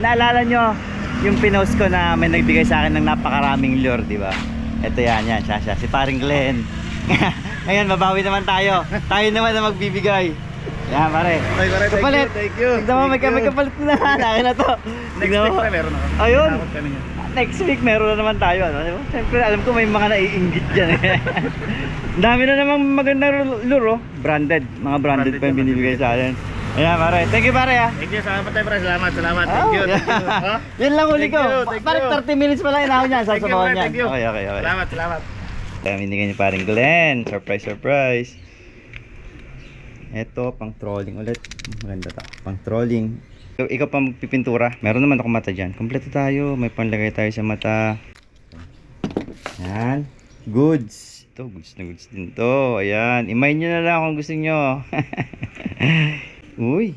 Naalala nyo yung pinost ko na may nagbigay sa akin ng napakaraming lure, di ba? Ito yan, siya, si paring Glenn. Ngayon, mabawi naman tayo. Tayo naman na magbibigay. Yan, pare. Kapalit. Thank you. Tignan mo, may kapalit na. Akin na to. Next week pa meron ako. Ayun. Next week, meron na naman tayo. Ano? Siyempre, alam ko may mga naiinggit dyan. Dami na namang magandang lure, oh. Branded. Mga branded pa yung binibigay sa akin. Ayan, pare. Thank you, pare, ha. Thank you, salamat tayo, pare. Salamat. Thank you. Yan lang uli ko. Thank you. Parang 30 minutes pa lang inahon niya. Thank you, Sasabawan niya. thank you. Okay. Salamat. Kaya binigay ni paring Glenn. Surprise. Ito, pang trolling ulit. Maganda to. Pang trolling. Ikaw pa magpipintura. Meron naman ako mata dyan. Kompleto tayo. May panlagay tayo sa mata. Yan. Goods. Ito, goods na goods din to. Ayan. Imayin nyo na lang kung gusto nyo. Uy.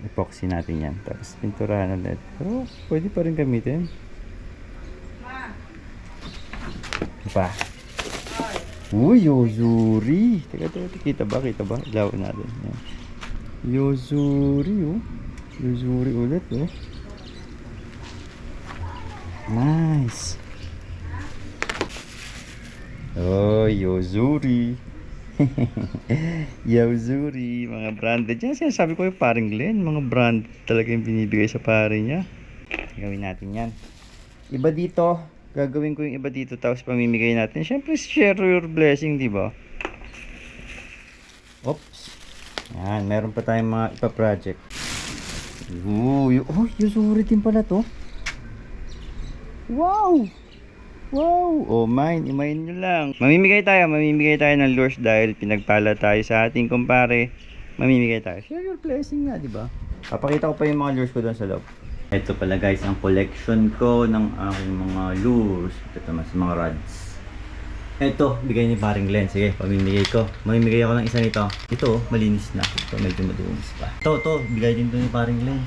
Epoxy natin yan. Tapos pinturahan ulit. Oh, pwede pa rin gamitin. Pa. Uy, Yozuri. Teka, kita ba? Ilawan natin. Yan. Yozuri, oh. Yozuri ulit, oh. Nice. Oh, Yozuri. Yozuri, mga branded. Yan sinasabi ko yung paring Glenn. Mga branded talaga yung binibigay sa pare niya. Gawin natin yan. Iba dito. Gagawin ko yung iba dito tapos pamimigay natin. Siyempre, share your blessing, di ba? Oops. Yan, meron pa tayong mga ipa-project. Oh, Yozuri din pala to. Wow! Oh, imayin nyo lang. Mamimigay tayo ng lures dahil pinagpala tayo sa ating kumpare. Mamimigay tayo. Share your blessing nga, di ba? Papakita ko pa yung mga lures ko doon sa loob. Ito pala guys, ang collection ko ng aking mga lures. Ito mas mga rods. Ito, bigay ni paring Glenn. Sige, pamimigay ko. Mamimigay ako ng isa nito. Ito, malinis na. Ito, medyo madumis pa. Ito, bigay din to ni paring Glenn.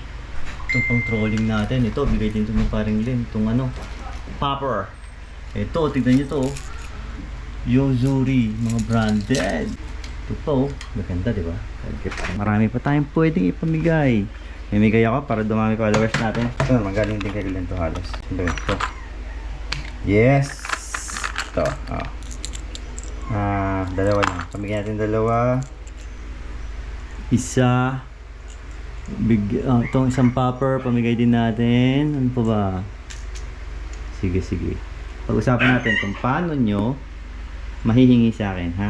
Itong pang trolling natin. Ito, bigay din to ni paring Glenn. Itong popper. Ito, tignan nyo to. Yozuri, mga branded. Ito po, maganda, di ba? Marami pa tayong pwedeng ipamigay. Mimigay ako para dumami followers natin. Ito, magaling din kay Glenn to halos. Ito. Yes! Ito, dalawa lang. Pamigay natin dalawa. Isa. Itong isang popper, pamigay din natin. Ano pa ba? Sige. Pag-usapan natin kung paano nyo mahihingi sa akin, ha?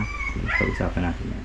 Pag-usapan natin yan.